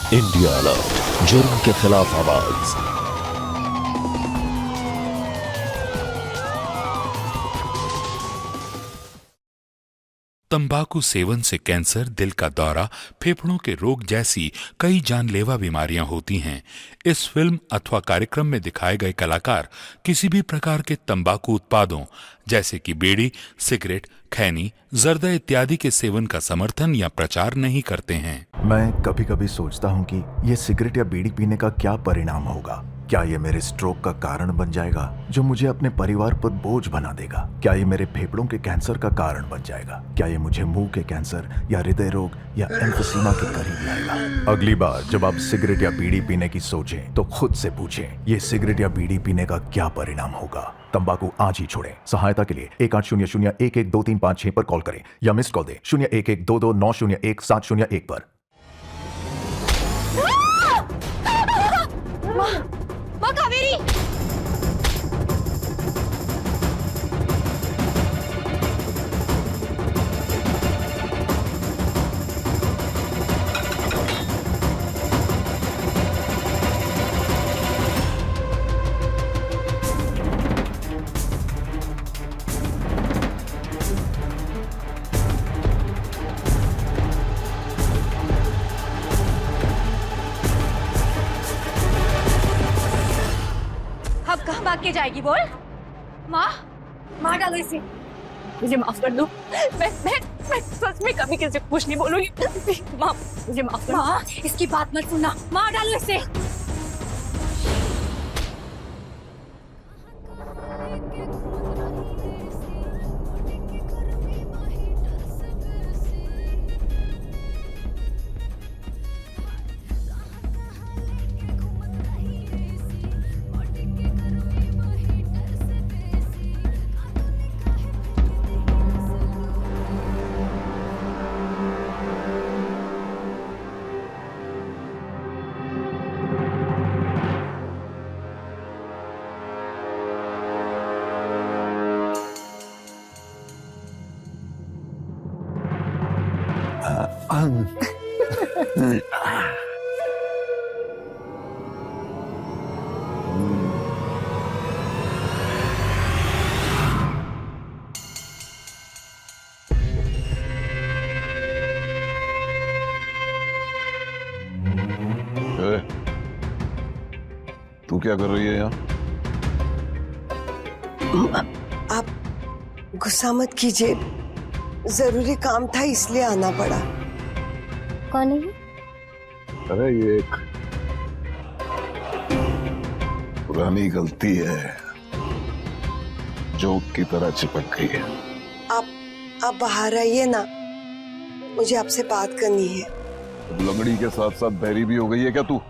India alert, जुर्म के खिलाफ आवाज। तंबाकू सेवन से कैंसर, दिल का दौरा, फेफड़ों के रोग जैसी कई जानलेवा बीमारियां होती हैं। इस फिल्म अथवा कार्यक्रम में दिखाए गए कलाकार किसी भी प्रकार के तंबाकू उत्पादों जैसे कि बीड़ी, सिगरेट, खैनी, जर्दा इत्यादि के सेवन का समर्थन या प्रचार नहीं करते हैं। मैं कभी कभी सोचता हूँ कि ये सिगरेट या बीड़ी पीने का क्या परिणाम होगा। क्या ये मेरे स्ट्रोक का कारण बन जाएगा, जो मुझे अपने परिवार पर बोझ बना देगा? क्या ये मेरे फेफड़ों के कैंसर का कारण बन जाएगा? क्या ये मुझे मुंह के कैंसर या हृदय रोग या एम्फीसीमा के करीब लाएगा? अगली बार जब आप सिगरेट या बीड़ी पीने की सोचें तो खुद से पूछें, ये सिगरेट या बीड़ी पीने का क्या परिणाम होगा? तंबाकू आज ही छोड़ें। सहायता के लिए 1800-112356 पर कॉल करें या मिस्ड कॉल दें 01122901-701 पर। माँ कावेरी! अब कहाँ भाग के जाएगी बोल? माँ, मार डालो इसे। मुझे माफ कर दो। मैं सच में कभी किसी को कुछ नहीं बोलूंगी। माँ, मुझे माफ कर दो। माँ, इसकी बात मत सुनना। मार डालो इसे। तू क्या कर रही है यहाँ? आप गुस्सा मत कीजिए, जरूरी काम था इसलिए आना पड़ा। कौन है? अरे ये एक पुरानी गलती है, जोक की तरह चिपक गई है। आप बाहर आइए ना, मुझे आपसे बात करनी है। लंगड़ी के साथ साथ बैरी भी हो गई है क्या तू?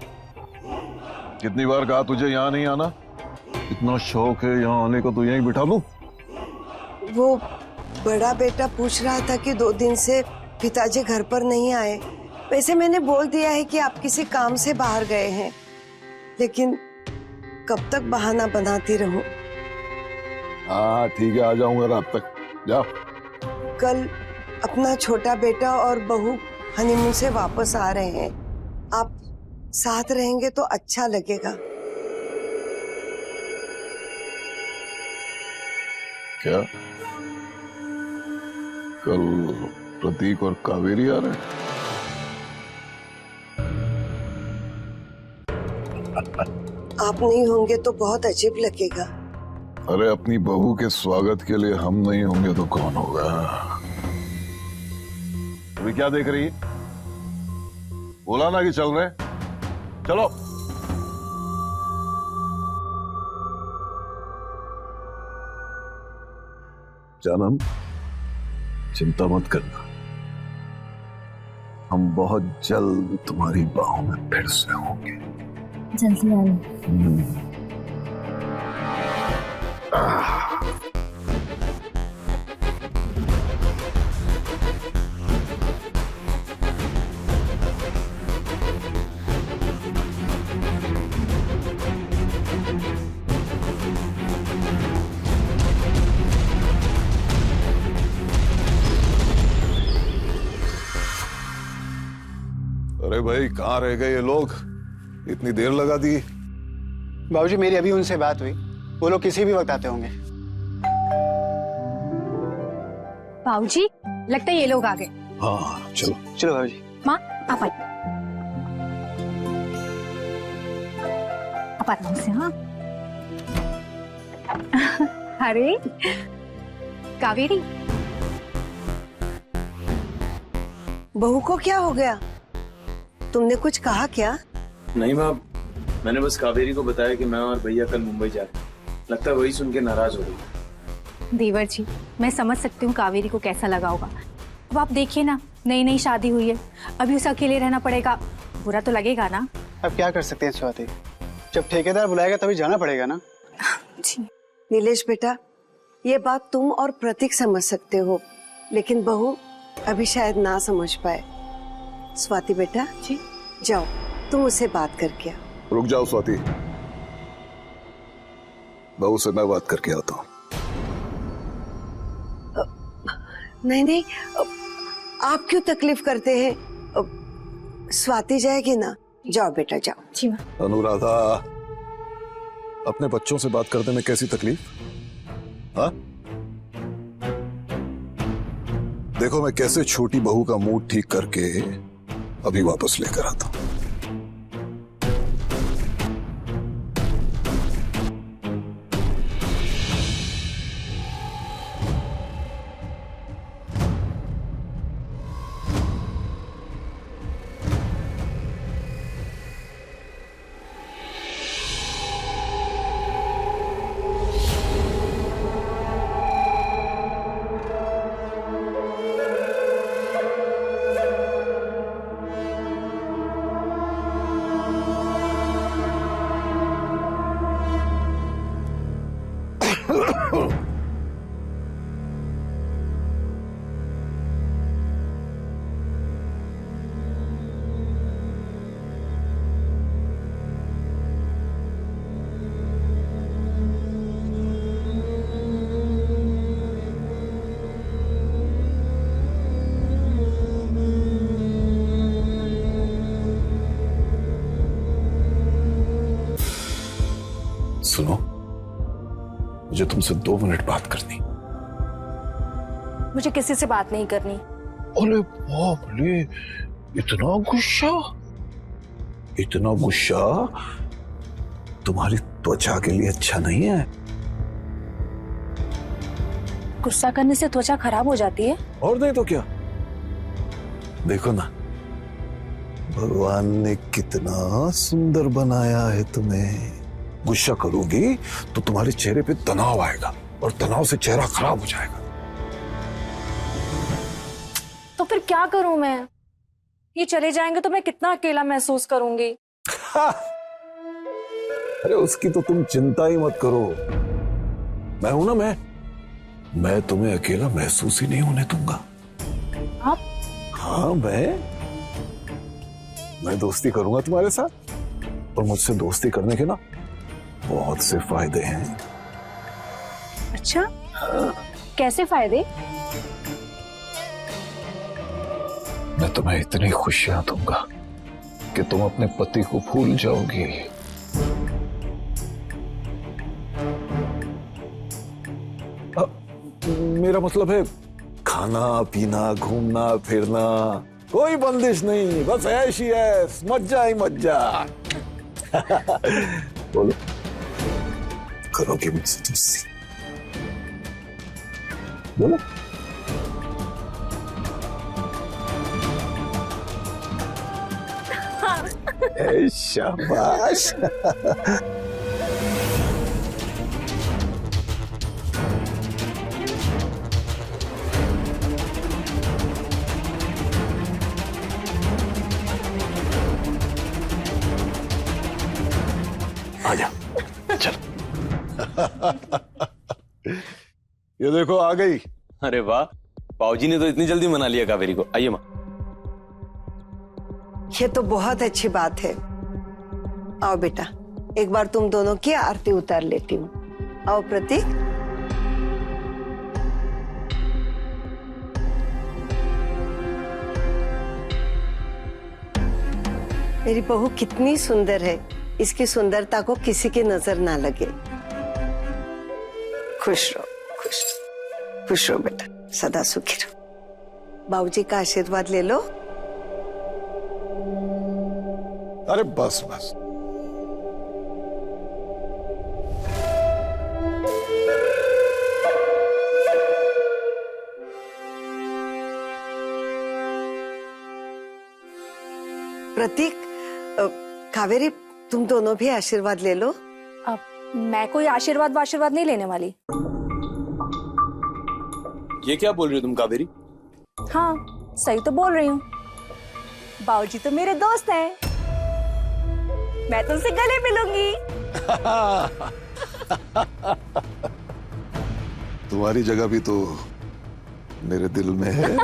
कितनी बार कहा तुझे यहाँ नहीं आना? इतना शौक है यहाँ आने को तो यहीं बिठा लूं। वो बड़ा बेटा पूछ रहा था कि 2 दिन से पिताजी घर पर नहीं आए। वैसे मैंने बोल दिया है कि आप किसी काम से बाहर गए हैं, लेकिन कब तक बहाना बनाती रहूं? हाँ ठीक है, आ जाऊंगा रात तक। जा। कल अपना छोटा बेटा और बहू हनीमून से वापस आ रहे हैं। आप साथ रहेंगे तो अच्छा लगेगा। क्या कल प्रतीक और कावेरी आ रहे हैं? आप नहीं होंगे तो बहुत अजीब लगेगा। अरे अपनी बहू के स्वागत के लिए हम नहीं होंगे तो कौन होगा? अभी क्या देख रही है? बोला ना कि चल रहे। चलो। जानम, चिंता मत करना, हम बहुत जल्द तुम्हारी बाहों में फिर से होंगे। जल्दी आना। भाई कहाँ रह गए ये लोग? इतनी देर लगा दी। बाबूजी मेरी अभी उनसे बात हुई, वो लोग किसी भी वक्त आते होंगे। बाबूजी लगता है ये लोग आ गए। हाँ चलो। चलो बाबूजी। माँ आप आइए, आप आराम से। हाँ अरे कावेरी, बहू को क्या हो गया? तुमने कुछ कहा क्या? नहीं माँ, मैंने बस कावेरी को बताया कि मैं और भैया कल मुंबई जा रहे हैं। लगता है वही सुन के नाराज हो गई। देवर जी मैं समझ सकती हूँ कावेरी को कैसा लगा होगा। अब आप देखिए ना, नई नई शादी हुई है, अभी उसे अकेले रहना पड़ेगा, बुरा तो लगेगा ना। अब क्या कर सकते हैं स्वाति, जब ठेकेदार बुलाएगा तभी जाना पड़ेगा ना। जी नीलेश बेटा, ये बात तुम और प्रतीक समझ सकते हो, लेकिन बहू अभी शायद ना समझ पाए। स्वाति बेटा जी जाओ, तुम उससे बात करके आओ। रुक जाओ स्वाति, बहू से मैं बात करके आता हूँ। नहीं नहीं, आप क्यों तकलीफ करते हैं? स्वाति जाएगी ना, जाओ बेटा जाओ। जी माँ। अनुराधा, अपने बच्चों से बात करने में कैसी तकलीफ? हाँ देखो, मैं कैसे छोटी बहू का मूड ठीक करके अभी वापस लेकर आता हूं। सुनो, मुझे तुमसे 2 मिनट बात करनी। मुझे किसी से बात नहीं करनी। अरे बाप रे, इतना गुस्सा? इतना गुस्सा तुम्हारी त्वचा के लिए अच्छा नहीं है। गुस्सा करने से त्वचा खराब हो जाती है। और नहीं तो क्या। देखो ना, भगवान ने कितना सुंदर बनाया है तुम्हें। गुस्सा करोगी तो तुम्हारे चेहरे पे तनाव आएगा और तनाव से चेहरा खराब हो जाएगा। तो फिर क्या करूं मैं? ये चले जाएंगे तो मैं कितना अकेला महसूस करूंगी। अरे उसकी तो तुम चिंता ही मत करो, मैं हूं ना। मैं तुम्हें अकेला महसूस ही नहीं होने दूंगा। आप? हाँ, मैं दोस्ती करूंगा तुम्हारे साथ, और मुझसे दोस्ती करने के ना बहुत से फायदे हैं। अच्छा, कैसे फायदे? मैं तुम्हें इतनी खुशियां दूंगा कि तुम अपने पति को भूल जाओगी। मेरा मतलब है खाना पीना घूमना फिरना, कोई बंदिश नहीं, बस ऐश ही ऐश, मज्जा ही मज्जा। बोलो, करोगे मुझसे दोस्ती? बोलो। शाबाश। आजा, चल। ये देखो आ गई। अरे वाह, बाबूजी ने तो इतनी जल्दी मना लिया कावेरी को। आइए माँ। ये तो बहुत अच्छी बात है। आओ बेटा, एक बार तुम दोनों की आरती उतार लेती हूँ। आओ प्रतीक। मेरी बहू कितनी सुंदर है, इसकी सुंदरता को किसी की नजर ना लगे। खुश रहो, खुश रहो, खुश रहो बेटा, सदा सुखी रहो। बाबूजी का आशीर्वाद ले लो। अरे बस बस। प्रतीक, कावेरी, तुम दोनों भी आशीर्वाद ले लो। अब मैं कोई आशीर्वाद नहीं लेने वाली। ये क्या बोल रही हो तुम कावेरी? हाँ, सही तो बोल रही हूँ। बाबूजी तो मेरे दोस्त हैं, मैं तुमसे गले मिलूंगी। तुम्हारी जगह भी तो मेरे दिल में है।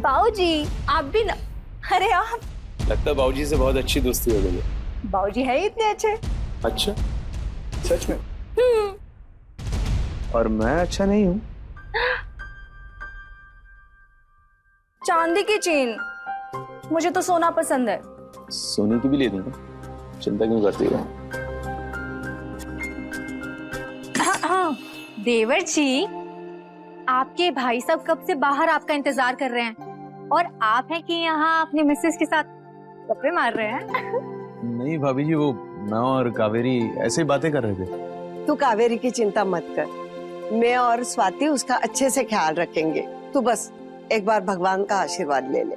बाबूजी आप भी ना। अरे आप, लगता है बाबूजी से बहुत अच्छी दोस्ती हो गई है। बाबूजी है ही इतने अच्छे। अच्छा, सच में? और मैं अच्छा नहीं हूँ? चांदी की चेन, मुझे तो सोना पसंद है। सोने की भी ले दूंगा, चिंता क्यों करती हो? हाँ, देवर जी, आपके भाई साहब कब से बाहर आपका इंतजार कर रहे हैं और आप हैं कि यहाँ अपनी मिसेस के साथ गप्पे मार रहे हैं। नहीं भाभी जी, वो मैं और कावेरी ऐसे ही बातें कर रहे थे। तू कावेरी की चिंता मत कर, मैं और स्वाति उसका अच्छे से ख्याल रखेंगे। तू बस एक बार भगवान का आशीर्वाद ले ले।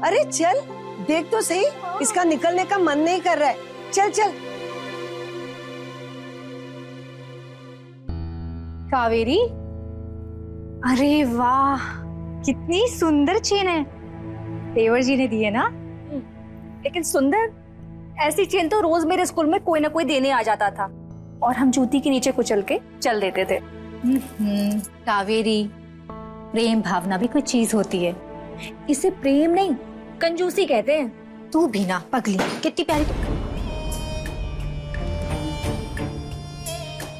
अरे चल, देख तो सही, इसका निकलने का मन नहीं कर रहा है। चल चल। कावेरी, अरे वाह, कितनी सुंदर चेन है। देवर जी ने दी है ना? लेकिन सुंदर, ऐसी चेन तो रोज मेरे स्कूल में कोई ना कोई देने आ जाता था और हम जूती के नीचे कुचल के चल देते थे। कावेरी, प्रेम भावना भी कोई चीज होती है, इसे प्रेम नहीं कंजूसी कहते हैं। तू भी ना पगली, कितनी प्यारी तू।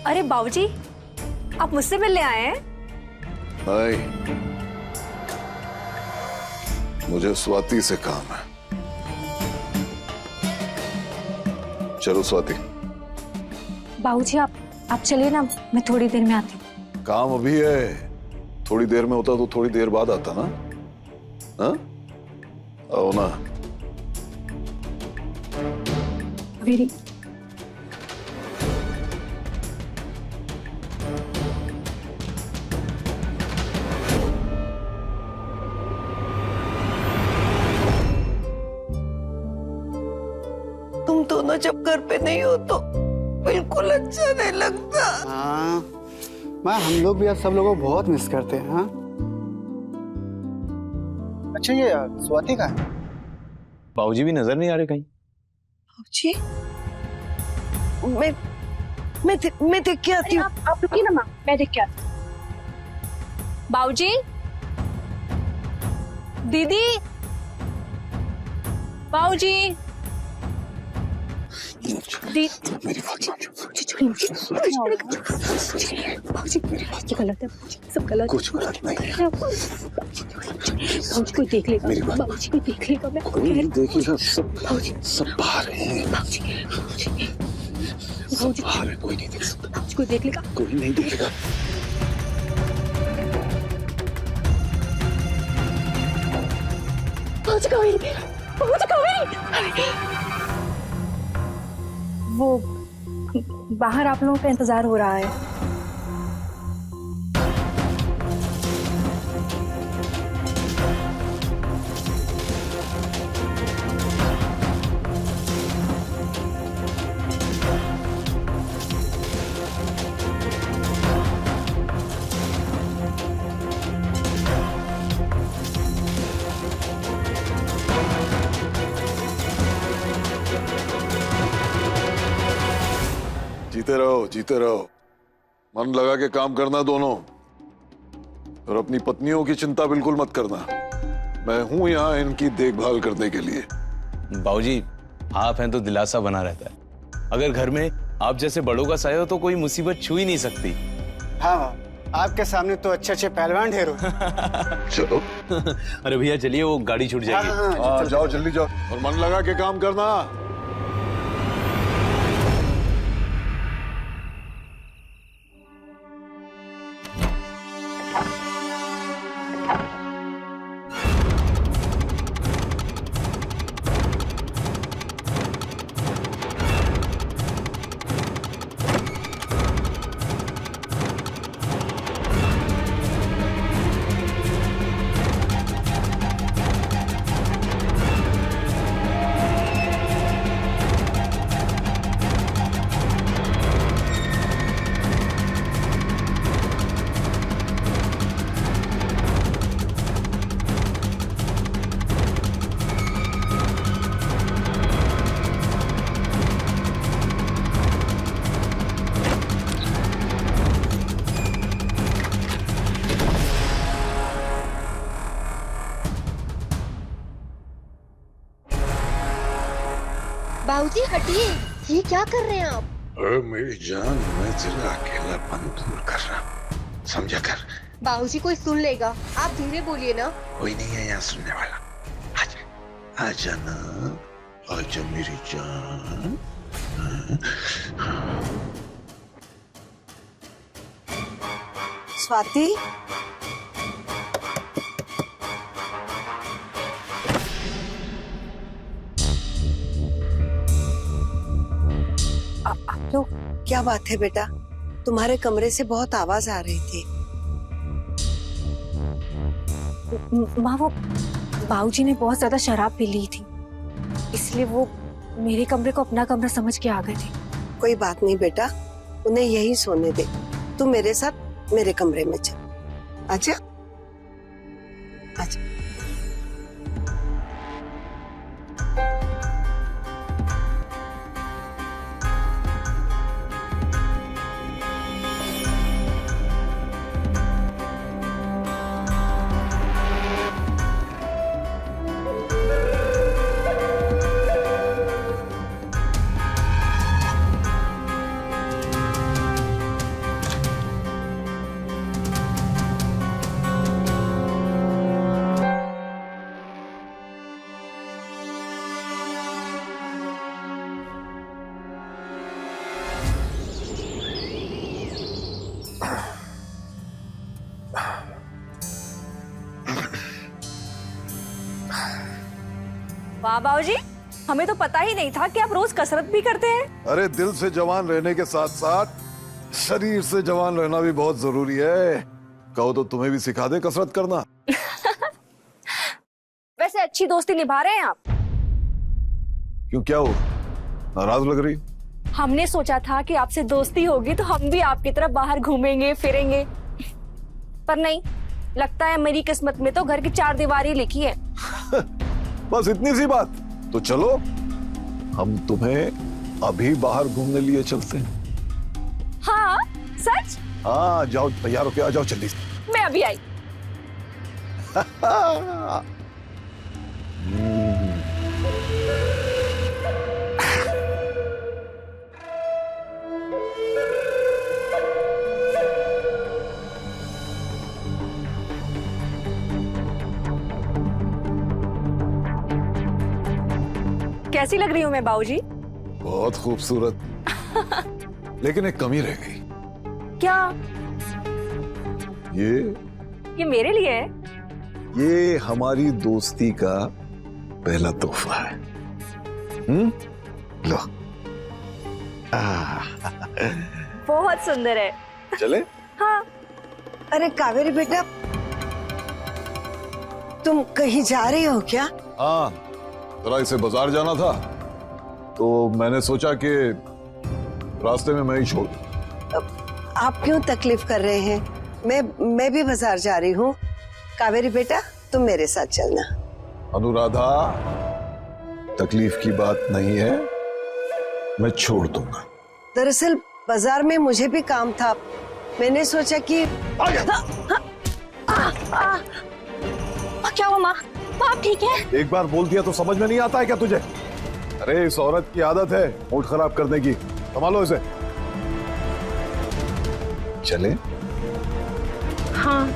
अरे बाबूजी, आप मुझसे मिलने आए हैं? नहीं, मुझे स्वाति से काम है। चलो स्वाति। बाबूजी आप चलिए ना, मैं थोड़ी देर में आती हूँ। काम अभी है, थोड़ी देर में होता तो थोड़ी देर बाद आता ना। हाँ, आओ ना। कावेरी, तुम दोनों जब घर पे नहीं हो तो बिल्कुल अच्छा नहीं लगता। हाँ माँ, हम लोग भी आज सब लोगों को बहुत मिस करते हैं। हाँ, अच्छा ये स्वाति का है? बाबूजी भी नजर नहीं आ रहे कहीं। जी, मैं देख के आती हूँ। आप रुकिए ना माँ, मैं देख के आती हूँ। बाबूजी, दीदी, बाबूजी, मेरी बात समझो। गलत है, सब गलत। कुछ गलत नहीं है। बाबूजी कोई देख लेगा, मेरी बात, बाबूजी कोई देख लेगा। मैं कोई नहीं देखेगा, सब बाहर हैं। सब बाहर है, कोई नहीं देख सकता। बाबूजी कोई देख लेगा, कोई नहीं देखेगा। बाबूजी कावेरी, बाबूजी कावेरी। वो बाहर आप लोगों का इंतजार हो रहा है। जीते रहो, मन लगा के काम करना दोनों, और अपनी पत्नियों की चिंता बिल्कुल मत करना। मैं हूं यहाँ इनकी देखभाल करने के लिए। बाबूजी, आप हैं तो दिलासा बना रहता है। अगर घर में आप जैसे बड़ों का साया हो तो कोई मुसीबत छू ही नहीं सकती। हाँ, आपके सामने तो अच्छे अच्छे पहलवान ढेर हो। चलो। अरे भैया चलिए, वो गाड़ी छूट जाएगी। हाँ, जाओ जल्दी जाओ और मन लगा के काम करना। बाबूजी हटिए, ये क्या कर रहे हैं आप? अरे मेरी जान, मैं तेरा अकेलापन दूर कर रहा हूँ, समझा कर। बाबूजी कोई सुन लेगा, आप धीरे बोलिए ना। कोई नहीं है यहाँ सुनने वाला। आजा, आजा ना, आजा मेरी जान। स्वाति, आप लोग क्या बात है बेटा? तुम्हारे कमरे से बहुत आवाज आ रही थी। माँ, वो बाबूजी ने बहुत ज्यादा शराब पी ली थी, इसलिए वो मेरे कमरे को अपना कमरा समझ के आ गए थे। कोई बात नहीं बेटा, उन्हें यही सोने दे। तू मेरे साथ मेरे कमरे में चल। आजा, आजा। वाह बाबूजी, हमें तो पता ही नहीं था कि आप रोज कसरत भी करते हैं। अरे दिल से जवान रहने के साथ साथ शरीर से जवान रहना भी बहुत जरूरी है। कहो तो तुम्हें भी सिखा दे कसरत करना। वैसे अच्छी दोस्ती निभा रहे हैं आप। क्यों, क्या हो, नाराज लग रही? हमने सोचा था कि आपसे दोस्ती होगी तो हम भी आपकी तरफ बाहर घूमेंगे फिरेंगे, पर नहीं, लगता है मेरी किस्मत में तो घर की चार दीवारी लिखी है। बस इतनी सी बात? तो चलो, हम तुम्हें अभी बाहर घूमने लिए चलते हैं। हाँ सच? हाँ जाओ, तैयार होके आ जाओ जल्दी। मैं अभी आई। कैसी लग रही हूँ मैं बाबूजी? बहुत खूबसूरत। लेकिन एक कमी रह गई। क्या? ये मेरे लिए है? ये हमारी दोस्ती का पहला तोहफा है। लो। बहुत सुंदर है। चले? हाँ। अरे कावेरी बेटा, तुम कहीं जा रही हो क्या? हाँ, जरा इसे बाजार जाना था तो मैंने सोचा कि रास्ते में मैं ही छोड़ दूं। आप क्यों तकलीफ कर रहे हैं? मैं भी बाजार जा रही हूँ। कावेरी बेटा, तुम मेरे साथ चलना। अनुराधा, तकलीफ की बात नहीं है, मैं छोड़ दूंगा। दरअसल बाजार में मुझे भी काम था, मैंने सोचा कि क्या हुआ माँ? पापा आप ठीक है? एक बार बोल दिया तो समझ में नहीं आता है क्या तुझे? अरे इस औरत की आदत है मूड खराब करने की, संभालो इसे। चले? हाँ।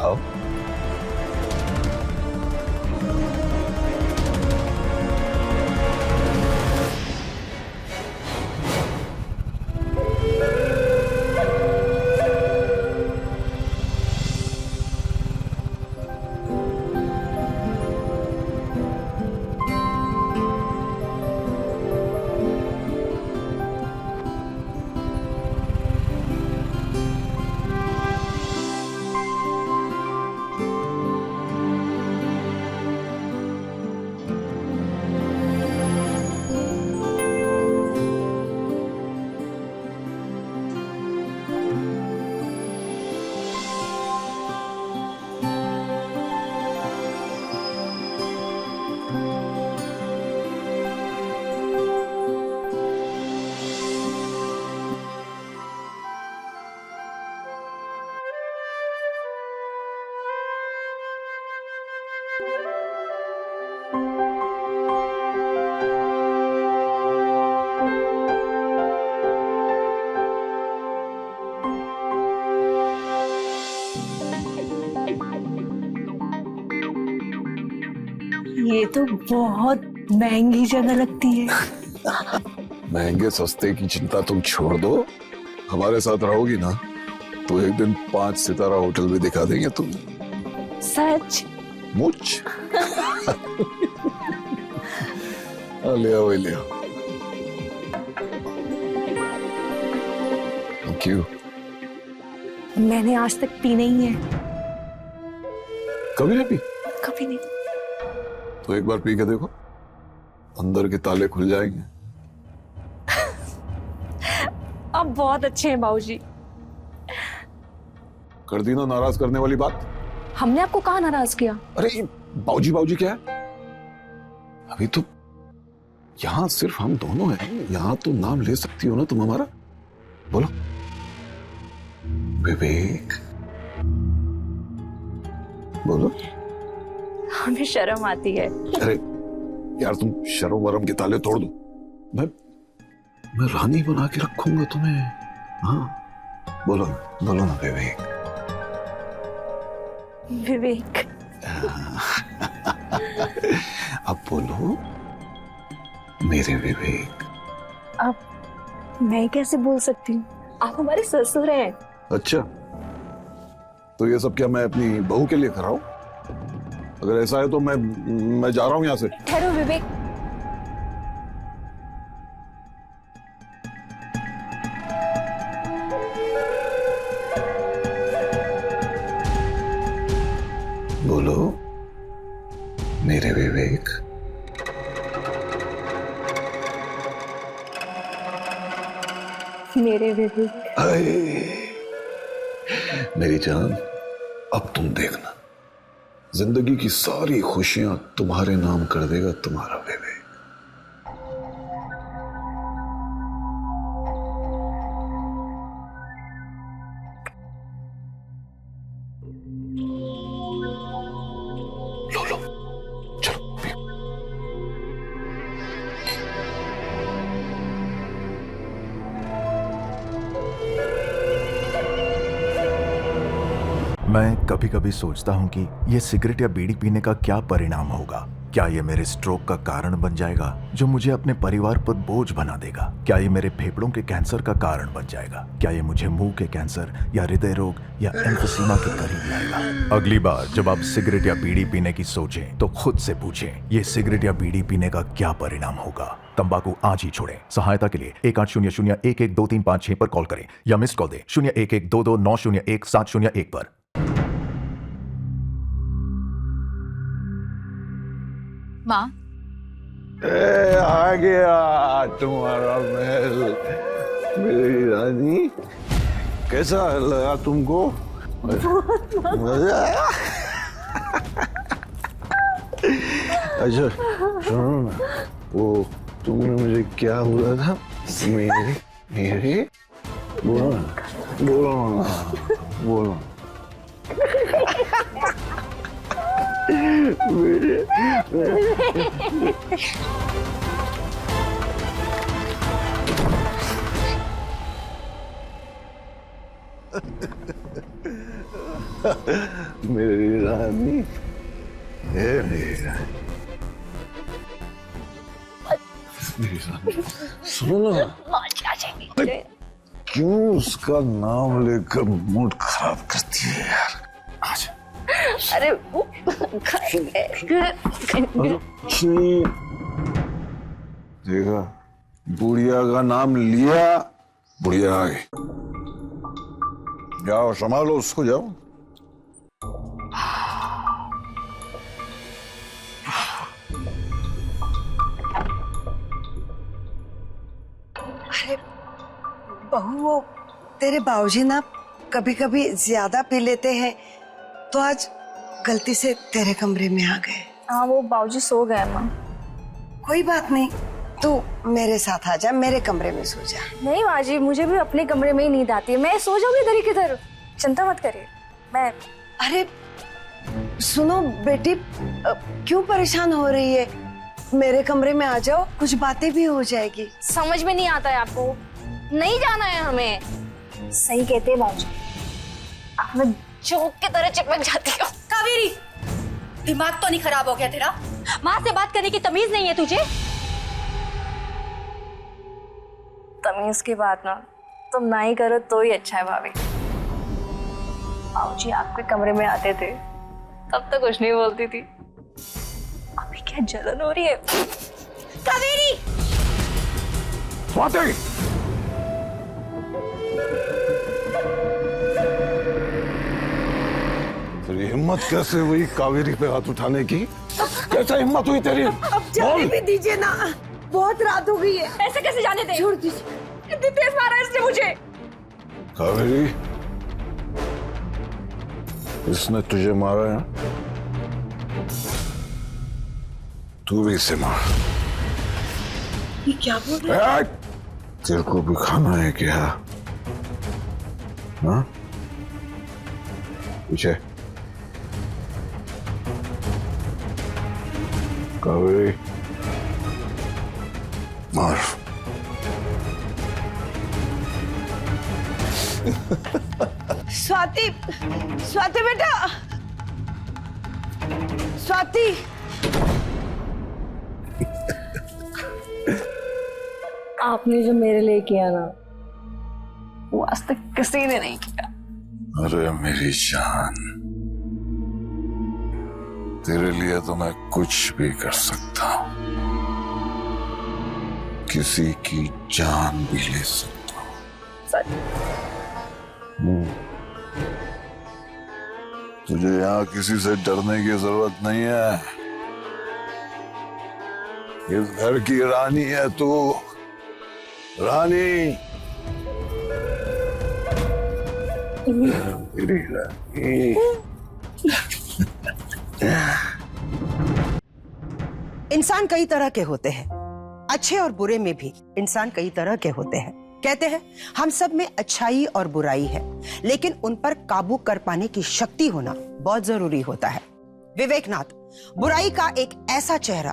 आओ। ये तो बहुत महंगी जगह लगती है। महंगे सस्ते की चिंता तुम छोड़ दो, हमारे साथ रहोगी ना तो एक दिन 5 सितारा होटल भी दिखा देंगे तुम। सच? मुझ ले आओ ले आओ। क्यों? मैंने आज तक पी नहीं है। कभी नहीं पी? कभी नहीं। तो एक बार पी के देखो, अंदर के ताले खुल जाएंगे। आप बहुत अच्छे हैं बाबूजी। कर दी ना नाराज करने वाली बात। हमने आपको कहाँ नाराज किया? अरे बाबूजी बाबूजी क्या है? अभी तो यहाँ सिर्फ हम दोनों हैं, यहाँ तो नाम ले सकती हो ना तुम हमारा। बोलो विवेक, बोलो। हमें शर्म आती है। अरे यार तुम शर्म वरम के ताले तोड़ दो। मैं रानी बना के रखूंगा तुम्हें। हाँ बोलो बोलो ना विवेक। विवेक। अब बोलो मेरे विवेक। अब मैं कैसे बोल सकती हूँ? आप हमारे ससुर हैं। अच्छा तो ये सब क्या मैं अपनी बहू के लिए कर रहा हूँ? अगर ऐसा है तो मैं जा रहा हूँ यहाँ से। ठहरो विवेक। बोलो मेरे विवेक। मेरे विवेक। मेरी जान अब तुम देखना, जिंदगी की सारी खुशियां तुम्हारे नाम कर देगा तुम्हारा विवेक। लो लो चलो पियो। मैं कभी कभी सोचता हूँ कि ये सिगरेट या बीड़ी पीने का क्या परिणाम होगा। क्या ये मेरे स्ट्रोक का कारण बन जाएगा जो मुझे अपने परिवार पर बोझ बना देगा? क्या ये मेरे फेफड़ों के कैंसर का कारण बन जाएगा? क्या ये मुझे मुंह के कैंसर या हृदय रोग या एम्फीसीमा के करीब लाएगा? अगली बार जब आप सिगरेट या बीड़ी पीने की सोचें तो खुद से पूछें, ये सिगरेट या बीड़ी पीने का क्या परिणाम होगा? तंबाकू आज ही छोड़ें। सहायता के लिए 1800-112356 पर कॉल करें या मिस्ड कॉल दें 01122901-701 पर। माँ। आ गया तुम्हारा महल मेरी रानी। कैसा लगा तुमको? मजा आया? अच्छा सुनो ना, वो तुमने मुझे क्या बोला था? मेरे बोलो ना बोलो। मेरी रानी, हे मेरी रानी, मेरी रानी, सुनो ना, क्यों उसका नाम लेकर मूड खराब करती है यार? आज अरे वो देखा, बुढ़िया का नाम लिया, बुढ़िया आ गई। जाओ संभालो उसको, जाओ। अरे बहू, वो तेरे बाबूजी ना कभी कभी ज्यादा पी लेते हैं, तो आज गलती से तेरे कमरे में आ गए। हाँ, वो बाबूजी सो गए माँ। कोई बात नहीं, तू मेरे साथ आ जा, मेरे कमरे में सो जा। नहीं माँ जी, मुझे भी अपने कमरे में ही नींद आती है, मैं सो जाऊंगी इधर ही किधर, चिंता मत करिए। मैं अरे सुनो बेटी, क्यों परेशान हो रही है? मेरे कमरे में आ जाओ, कुछ बातें भी हो जाएगी। समझ में नहीं आता है आपको, नहीं जाना है हमें। सही कहते हैं बाबूजी, आप मैं जोक की तरह चिपक जाती हूँ। कावेरी, दिमाग तो नहीं खराब हो गया तेरा? माँ से बात करने की तमीज नहीं है तुझे? तमीज की बात ना तुम ना ही करो तो ही अच्छा है भाभी। बाबूजी आपके कमरे में आते थे तब तो कुछ नहीं बोलती थी, अभी क्या जलन हो रही है। कावेरी, स्वाति, तेरी हिम्मत कैसे हुई कावेरी पे हाथ उठाने की? कैसे हिम्मत हुई तेरी? अब जाने भी दीजिए ना, बहुत रात हो गई है। ऐसे कैसे जाने दे? छोड़ दीजिए। इतनी तेज मारा इसने मुझे। कावेरी, इसने तुझे मारा है, तू भी इसे मार। ये क्या बोल रहा है? तेरे को भी खाना है क्या? हाँ? पीछे। कावेरी, मार। स्वाति, स्वाति बेटा, स्वाति। आपने जो मेरे लिए किया ना, वो आज तक किसी ने नहीं किया। अरे मेरी जान, तेरे लिए तो मैं कुछ भी कर सकता हूं, किसी की जान भी ले सकता हूं। सच? तुझे यहाँ किसी से डरने की जरूरत नहीं है। इस घर की रानी है तू, रानी, मेरी रानी। इंसान कई तरह के होते हैं, अच्छे और बुरे में भी इंसान कई तरह के होते हैं। कहते हैं हम सब में अच्छाई और बुराई है, लेकिन उन पर काबू कर पाने की शक्ति होना बहुत जरूरी होता है। विवेकनाथ बुराई का एक ऐसा चेहरा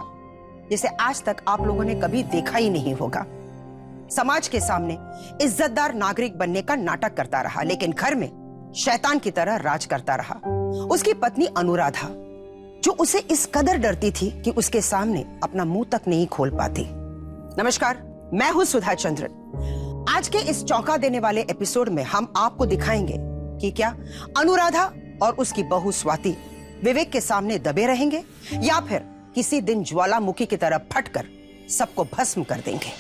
जिसे आज तक आप लोगों ने कभी देखा ही नहीं होगा। समाज के सामने इज्जतदार नागरिक बनने का नाटक करता रहा, लेकिन घर में शैतान की तरह राज करता रहा। उसकी पत्नी अनुराधा, जो उसे इस कदर डरती थी कि उसके सामने अपना मुंह तक नहीं खोल पाती। नमस्कार, मैं हूं सुधा चंद्रन। आज के इस चौंका देने वाले एपिसोड में हम आपको दिखाएंगे कि क्या अनुराधा और उसकी बहू स्वाति विवेक के सामने दबे रहेंगे या फिर किसी दिन ज्वालामुखी की तरह फटकर सबको भस्म कर देंगे।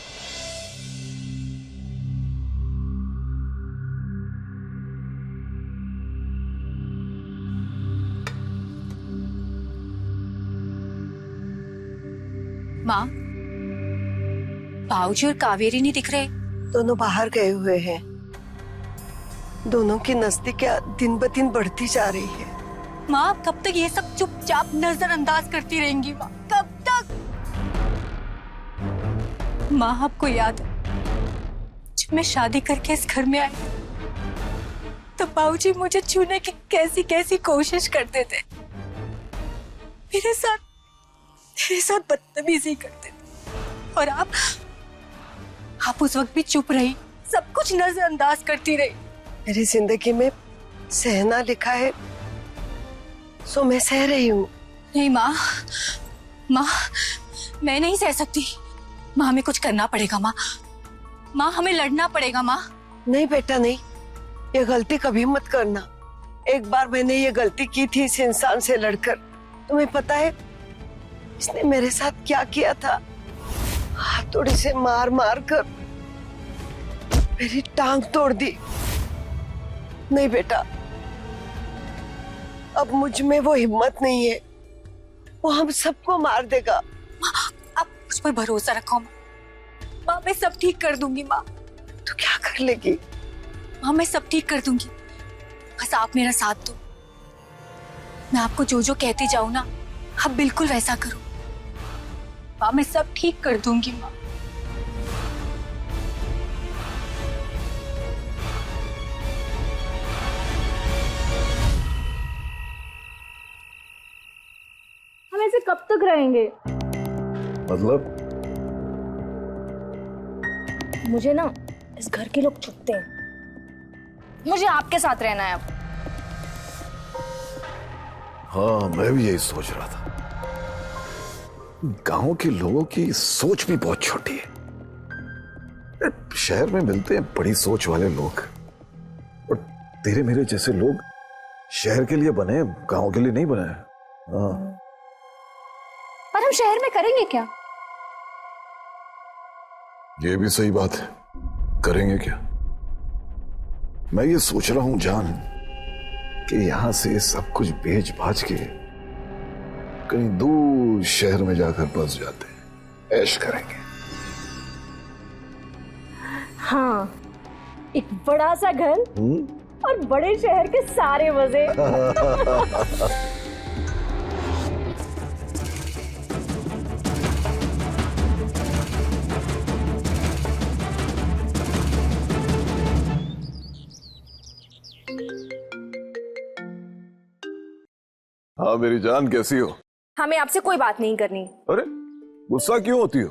माँ, बाबूजी और कावेरी नहीं दिख रहे। दोनों बाहर गए हुए हैं। दोनों की नजदीकियां दिन ब दिन बढ़ती जा रही है। माँ, आप कब तक ये सब चुपचाप नजरअंदाज करती रहेंगी? माँ, कब तक? माँ, आपको याद है जब मैं शादी करके इस घर में आई तो बाबूजी मुझे छूने की कैसी कैसी कोशिश करते थे। मेरे साथ बदतमीजी करते थे और आप उस वक्त भी चुप रही, सब कुछ नजरअंदाज करती रही। मेरी जिंदगी में सहना लिखा है, सो मैं सह रही हूँ। नहीं माँ, मैं नहीं सह सकती। माँ हमें कुछ करना पड़ेगा। माँ हमें लड़ना पड़ेगा। माँ नहीं बेटा नहीं, ये गलती कभी मत करना। एक बार मैंने ये गलती की थी इस इंसान से लड़कर। तुम्हें पता है इसने मेरे साथ क्या किया था? हाथोड़ी से मार मार कर मेरी टांग तोड़ दी। नहीं बेटा, अब मुझ में वो हिम्मत नहीं है, वो हम सबको मार देगा। आप मुझ पर भरोसा रखो माँ, मैं सब ठीक कर दूंगी। माँ तू क्या कर लेगी? माँ मैं सब ठीक कर दूंगी, बस आप मेरा साथ दो। मैं आपको जो जो कहती जाऊं ना, आप बिल्कुल वैसा करो। माँ मैं सब ठीक कर दूंगी। माँ हम ऐसे कब तक रहेंगे? मतलब मुझे ना इस घर के लोग चुपते हैं, मुझे आपके साथ रहना है अब। हाँ, मैं भी यही सोच रहा था। गांव के लोगों की सोच भी बहुत छोटी है। शहर में मिलते हैं बड़ी सोच वाले लोग, और तेरे मेरे जैसे लोग शहर के लिए बने, गांव के लिए नहीं बने। हाँ, पर हम शहर में करेंगे क्या? ये भी सही बात है, करेंगे क्या? मैं ये सोच रहा हूं जान कि यहां से सब कुछ बेच बाच के कहीं दूर शहर में जाकर बस जाते हैं, ऐश करेंगे। हाँ, एक बड़ा सा घर और बड़े शहर के सारे मजे। हाँ मेरी जान, कैसी हो? हमें आपसे कोई बात नहीं करनी। अरे गुस्सा क्यों होती हो?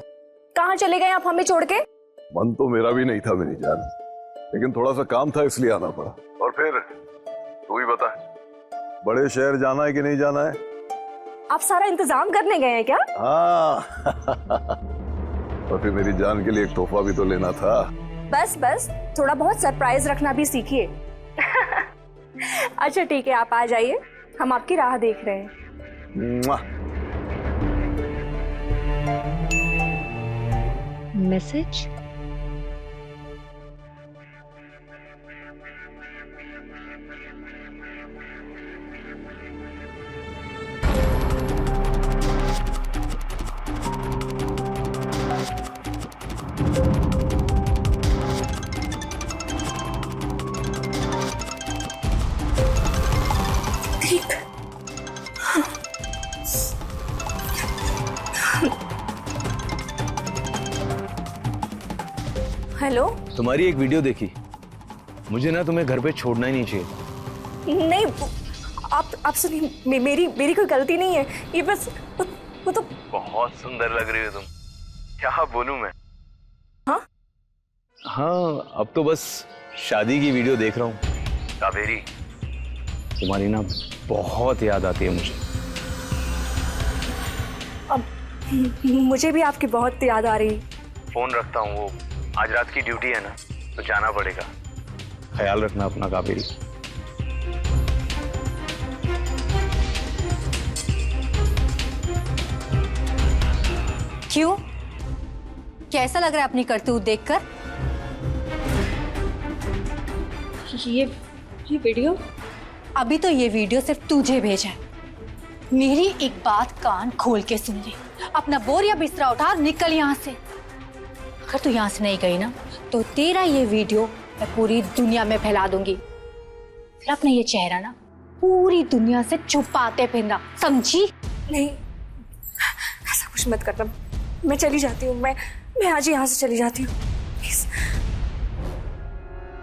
कहाँ चले गए आप हमें छोड़ के? मन तो मेरा भी नहीं था मेरी जान, लेकिन थोड़ा सा काम था इसलिए आना पड़ा। और फिर तू ही बता, बड़े शहर जाना है कि नहीं जाना है? आप सारा इंतजाम करने गए हैं क्या? हाँ। और फिर मेरी जान के लिए एक तोहफा भी तो लेना था। बस थोड़ा बहुत सरप्राइज रखना भी सीखिए। अच्छा ठीक है, आप आ जाइए, हम आपकी राह देख रहे हैं। मैसेज? हेलो, तुम्हारी एक वीडियो देखी, मुझे ना तुम्हें घर पे छोड़ना ही नहीं चाहिए। नहीं, आप सुनिए, मेरी कोई गलती नहीं है, ये बस वो तो बहुत सुंदर लग रही हो तुम, क्या बोलूं मैं। हाँ, अब तो बस शादी की वीडियो देख रहा हूँ। कावेरी, तुम्हारी ना बहुत याद आती है मुझे। अब मुझे भी आपकी बहुत याद आ रही। फोन रखता हूँ, वो आज रात की ड्यूटी है ना, तो जाना पड़ेगा। ख्याल रखना अपना कावेरी। क्यों, कैसा लग रहा है अपनी करतूत देखकर? ये वीडियो? अभी तो ये वीडियो सिर्फ तुझे भेजा है। मेरी एक बात कान खोल के सुन ले, अपना बोर या बिस्तरा उठा निकल यहाँ से। अगर तू यहाँ से नहीं गई ना, तो तेरा ये वीडियो मैं पूरी दुनिया में फैला दूंगी। फिर अपना ये चेहरा ना पूरी दुनिया से छुपाते फिरना, समझी? नहीं, ऐसा कुछ मत करना, मैं चली जाती हूँ। मैं आज यहाँ से चली जाती हूँ।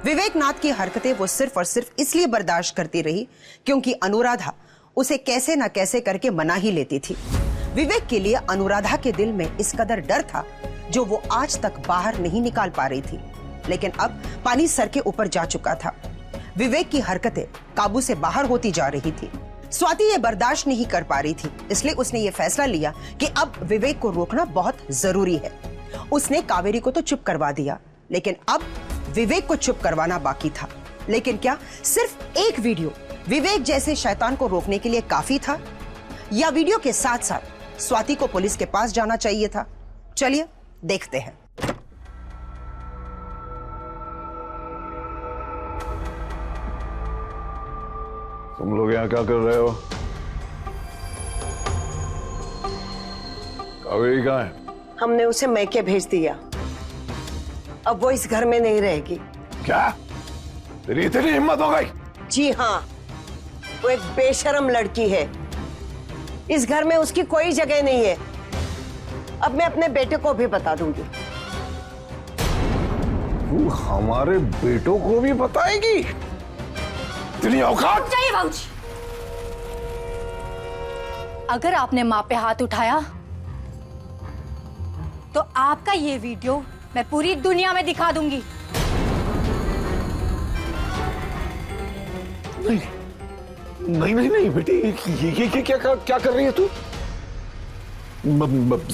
विवेक नाथ की हरकतें वो सिर्फ और सिर्फ इसलिए बर्दाश्त करती रही क्योंकि अनुराधा उसे कैसे ना कैसे करके मना ही लेती थी। विवेक के लिए अनुराधा के दिल में इस कदर डर था जो वो आज तक बाहर नहीं निकाल पा रही थी। लेकिन अब पानी सर के ऊपर जा चुका था। विवेक की हरकतें काबू से बाहर होती जा रही थी। स्वाति ये बर्दाश्त नहीं कर पा रही थी, इसलिए उसने ये फैसला लिया कि अब विवेक को रोकना बहुत जरूरी है। उसने कावेरी को तो चुप करवा दिया, लेकिन अब विवेक को चुप करवाना बाकी था। लेकिन क्या सिर्फ एक वीडियो विवेक जैसे शैतान को रोकने के लिए काफी था, या वीडियो के साथ साथ स्वाति को पुलिस के पास जाना चाहिए था? चलिए देखते हैं। तुम लोग यहाँ क्या कर रहे हो? कावेरी कहाँ है? हमने उसे मैके भेज दिया, अब वो इस घर में नहीं रहेगी। क्या? तेरी इतनी हिम्मत हो गई? जी हाँ, वो एक बेशर्म लड़की है। इस घर में उसकी कोई जगह नहीं है। अब मैं अपने बेटे को भी बता दूंगी। तू हमारे बेटों को भी बताएगी? इतनी औकात? चाहिए बाबूजी, अगर आपने माँ पे हाथ उठाया तो आपका ये वीडियो मैं पूरी दुनिया में दिखा दूंगी। नहीं नहीं नहीं बेटी, ये क्या कर रही है तू?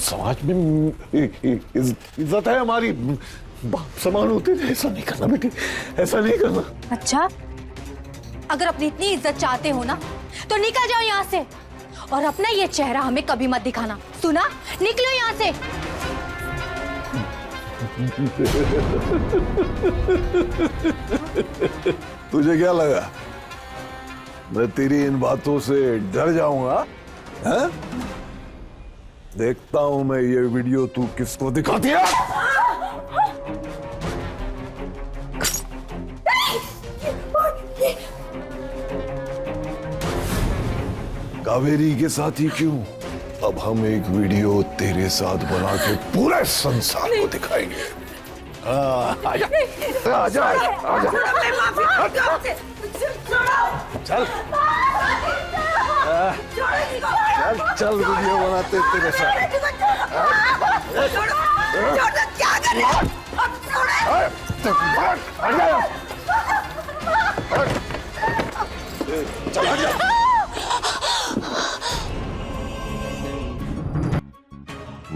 समाज में इज्जत है हमारी, बाप समान होते थे। ऐसा नहीं करना बेटी, ऐसा नहीं करना। अच्छा, अगर अपनी इतनी इज्जत चाहते हो ना तो निकल जाओ यहाँ से, और अपना ये चेहरा हमें कभी मत दिखाना, सुना? निकलो यहाँ से। तुझे क्या लगा मैं तेरी इन बातों से डर जाऊंगा? हैं? देखता हूं मैं ये वीडियो तू किसको दिखाती है। कावेरी के साथ ही क्यों, अब हम एक वीडियो तेरे साथ बना के पूरे संसार को दिखाएंगे। आजा आजा आजा, चल चल वीडियो बनाते तेरे साथ। क्या कर रहे हो?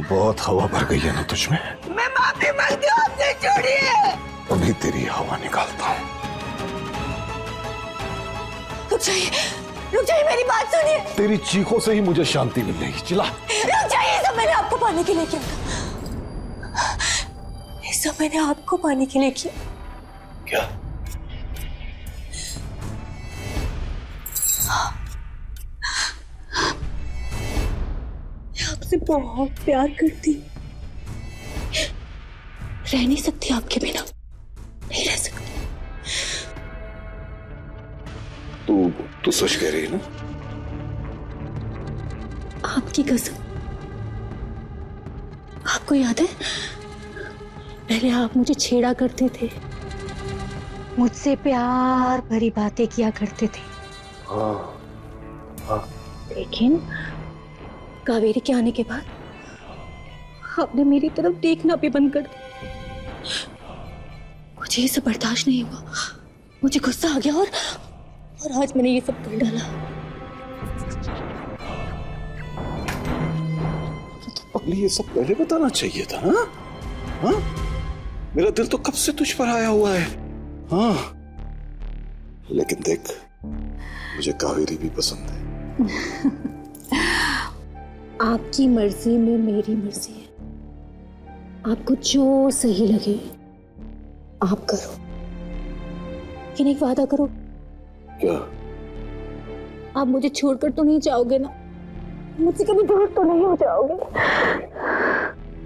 बहुत हवा भर गई है ना तुझमें। मैं माफी मांगती हूँ, आपसे छोड़िए। अभी तेरी हवा निकालता हूँ। रुक जाइए, मेरी बात सुनिए। तेरी चीखों से ही मुझे शांति मिल रही। चिल्ला। रुक जाइए, सब मैंने आपको पाने के लिए किया था। ये सब मैंने आपको पाने के लिए किया। क्या? मैं आपसे बहुत प्यार करती, रह नहीं सकती आपके बिना, नहीं रह सकती। तू सच कह रही है ना? आपकी कसम। आपको याद है, पहले आप मुझे छेड़ा करते थे, मुझसे प्यार भरी बातें किया करते थे। हाँ, हाँ। लेकिन कावेरी के आने के बाद आपने मेरी तरफ देखना भी बंद कर दिया। मुझे ये सब बर्दाश्त नहीं हुआ, मुझे गुस्सा आ गया और आज मैंने ये सब कर डाला। अगली ये सब पहले बताना चाहिए था ना? हाँ? मेरा दिल तो कब से तुझ पर आया हुआ है। हाँ, लेकिन देख, मुझे कावेरी भी पसंद है। आपकी मर्जी में मेरी मर्जी है। आपको जो सही लगे आप करो, लेकिन एक वादा करो। क्या? आप मुझे छोड़कर तो नहीं जाओगे ना? मुझसे कभी दूर तो नहीं हो जाओगे?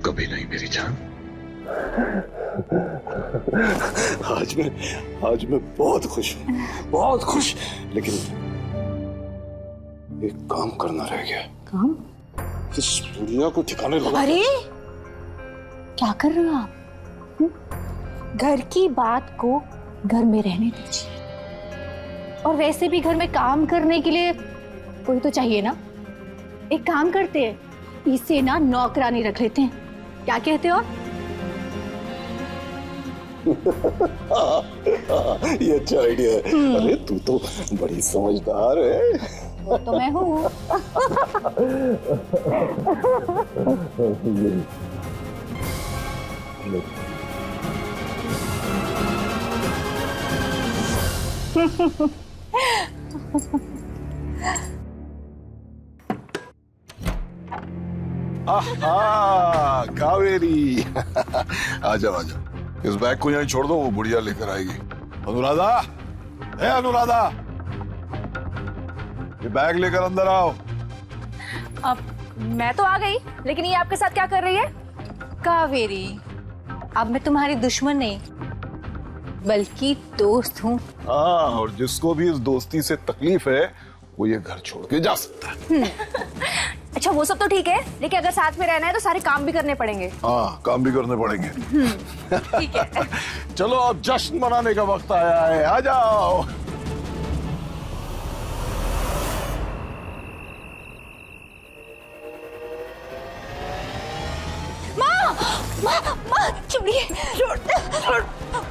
कभी नहीं मेरी जान। आज मैं बहुत खुश हूँ, बहुत खुश। लेकिन एक काम करना रह गया। काम? इस दुनिया को ठिकाने लगा। अरे क्या कर रहे हो आप? घर की बात को घर में रहने दीजिए। और वैसे भी घर में काम करने के लिए कोई तो चाहिए ना। एक काम करते हैं, इसे ना नौकरानी रख लेते हैं, क्या कहते हो? ये अच्छा आइडिया है। अरे तू तो बड़ी समझदार है। वो तो मैं हूँ। कावेरी आजा आजा, इस बैग को यहीं छोड़ दो, वो बुढ़िया लेकर आएगी। अनुराधा, ए अनुराधा, ये बैग लेकर अंदर आओ। अब मैं तो आ गई, लेकिन ये आपके साथ क्या कर रही है? कावेरी, अब मैं तुम्हारी दुश्मन नहीं बल्कि दोस्त हूँ। हाँ, और जिसको भी इस दोस्ती से तकलीफ है वो ये घर छोड़ के जा सकता है। अच्छा वो सब तो ठीक है, लेकिन अगर साथ में रहना है तो सारे काम भी करने पड़ेंगे। हाँ, काम भी करने पड़ेंगे। ठीक है। चलो अब जश्न मनाने का वक्त आया है, आ जाओ। माँ छोड़िए,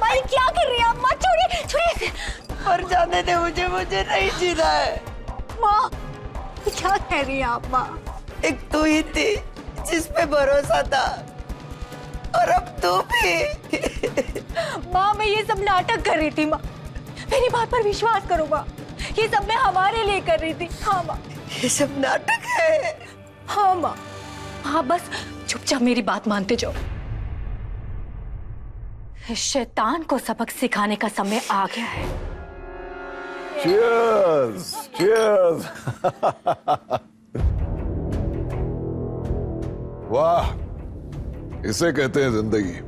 माँ क्या कर रही है आप? माँ छोड़िए, छोड़िए। और जाने दे मुझे, मुझे नहीं जीना है। माँ क्या कह रही है आप? माँ एक तू ही थी जिस पे भरोसा था, और अब तू भी। माँ मैं ये सब नाटक कर रही थी। माँ मेरी बात पर विश्वास करो माँ, ये सब मैं हमारे लिए कर रही थी। हाँ माँ, ये सब नाटक है। हाँ माँ, हाँ बस चुपचाप मेरी बात मानते जाओ। इस शैतान को सबक सिखाने का समय आ गया है। Cheers! Cheers! वाह, इसे कहते हैं जिंदगी।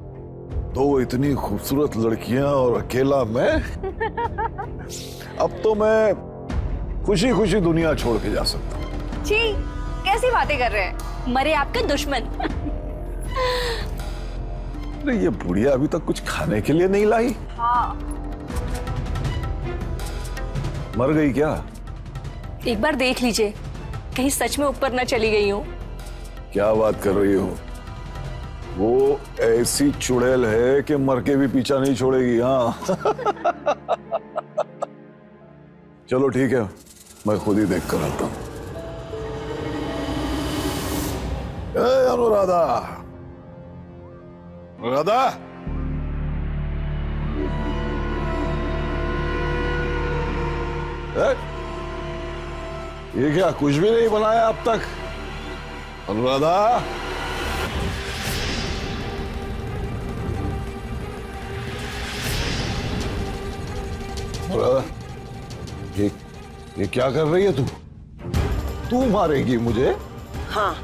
दो इतनी खूबसूरत लड़कियां और अकेला मैं। अब तो मैं खुशी खुशी दुनिया छोड़ के जा सकता हूँ। जी कैसी बातें कर रहे हैं, मरे आपके दुश्मन। अरे ये बुढ़िया अभी तक कुछ खाने के लिए नहीं लाई। हाँ। मर गई क्या? एक बार देख लीजिए, कहीं सच में ऊपर न चली गई हूँ। क्या बात कर रही हो? वो ऐसी चुड़ैल है कि मर के भी पीछा नहीं छोड़ेगी। हाँ। चलो ठीक है, मैं खुद ही देख कर आता हूं। अनुराधा, अनुराधा, ये क्या कुछ भी नहीं बनाया अब तक? अनुराधा, ये क्या कर रही है तू? तू मारेगी मुझे? हाँ,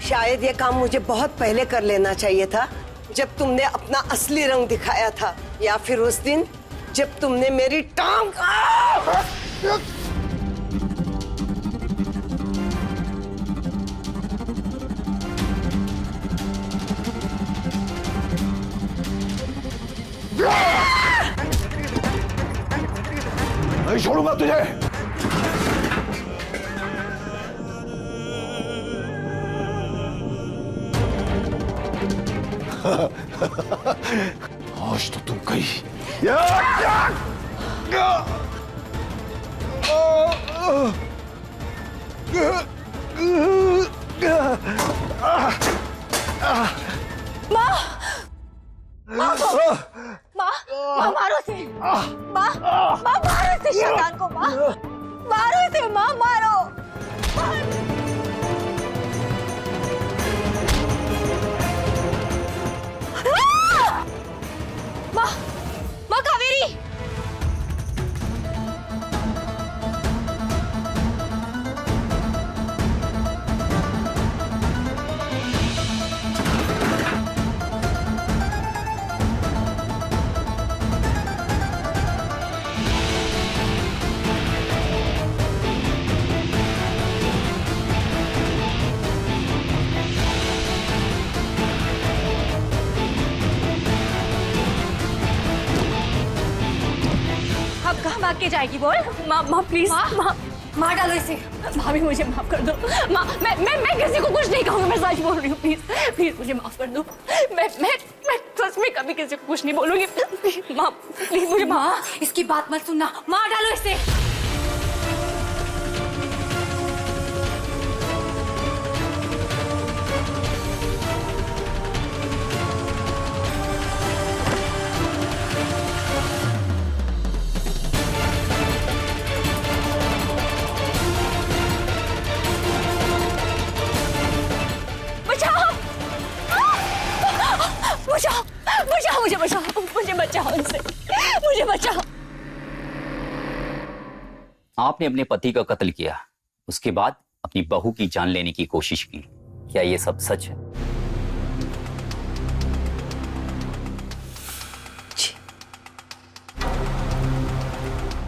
शायद ये काम मुझे बहुत पहले कर लेना चाहिए था, जब तुमने अपना असली रंग दिखाया था, या फिर उस दिन जब तुमने मेरी टांग। नहीं छोड़ूंगा तुझे। आज तो तुम गई। माँ, माँ मारो इसे। माँ मारो इसे, शैतान को। माँ मारो इसे, माँ मारो। माँ कावेरी। भाग के जाएगी बोल? माँ प्लीज। माँ मार डालो इसे। भाभी मुझे माफ कर दो। माँ मैं किसी को कुछ नहीं कहूँगी, मैं सच बोल रही हूँ। प्लीज प्लीज मुझे माफ कर दो। मैं सच में कभी किसी को कुछ नहीं बोलूंगी। माँ प्लीज मुझे। माँ इसकी बात मत सुनना, मार डालो इसे। बचाओ मुझे, मुझे बचाओ उनसे, मुझे बचाओ। आपने अपने पति का कत्ल किया, उसके बाद अपनी बहू की जान लेने की कोशिश की, क्या ये सब सच है?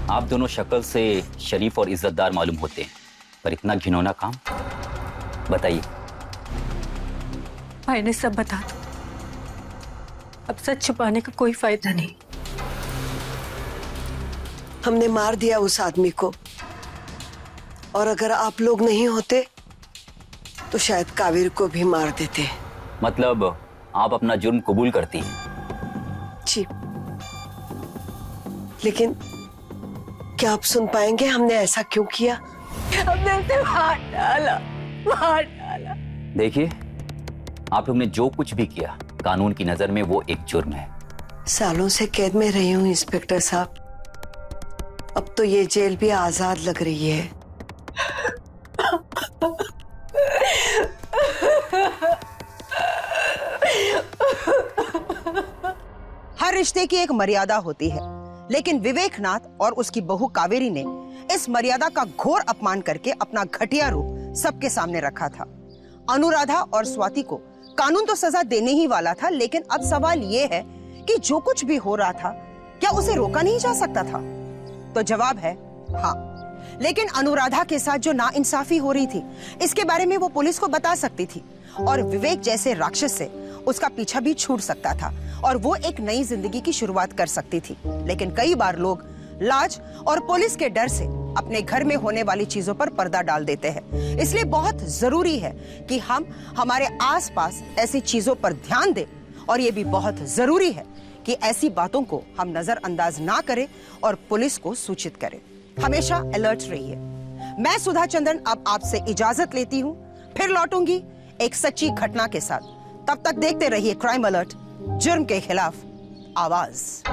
आप दोनों शक्ल से शरीफ और इज्जतदार मालूम होते हैं, पर इतना घिनौना काम, बताइए। मैंने सब बता दो, अब सच छुपाने का कोई फायदा नहीं। हमने मार दिया उस आदमी को, और अगर आप लोग नहीं होते तो शायद कावेरी को भी मार देते। मतलब आप अपना जुर्म कबूल करती हैं? जी, लेकिन क्या आप सुन पाएंगे हमने ऐसा क्यों किया? हमने उसे मार डाला। देखिए, आप लोग ने जो कुछ भी किया, कानून की नजर में वो एक जुर्म है। सालों से कैद में रही हूँ इंस्पेक्टर साहब, अब तो ये जेल भी आजाद लग रही है। हर रिश्ते की एक मर्यादा होती है, लेकिन विवेकनाथ और उसकी बहू कावेरी ने इस मर्यादा का घोर अपमान करके अपना घटिया रूप सबके सामने रखा था। अनुराधा और स्वाति को कानून तो सजा देने ही वाला था, लेकिन अब सवाल ये है कि जो कुछ भी हो रहा था, क्या उसे रोका नहीं जा सकता था? तो जवाब है हाँ। लेकिन अनुराधा के साथ जो नाइंसाफी हो रही थी, इसके बारे में वो पुलिस को बता सकती थी, और विवेक जैसे राक्षस से उसका पीछा भी छूट सकता था, और वो एक नई जिंदगी की शुरुआत कर सकती थी। लेकिन कई बार लोग लाज और पुलिस के डर से अपने घर में होने वाली चीजों पर पर्दा डाल देते हैं। इसलिए बहुत जरूरी है कि हम हमारे आसपास ऐसी चीजों पर ध्यान दें, और ये भी बहुत जरूरी है कि ऐसी बातों को हम नजरअंदाज ना करें और पुलिस को सूचित करें। हमेशा अलर्ट रहिए। मैं सुधा चंद्रन अब आपसे इजाजत लेती हूँ, फिर लौटूंगी एक सच्ची घटना के साथ। तब तक देखते रहिए क्राइम अलर्ट, जुर्म के खिलाफ आवाज।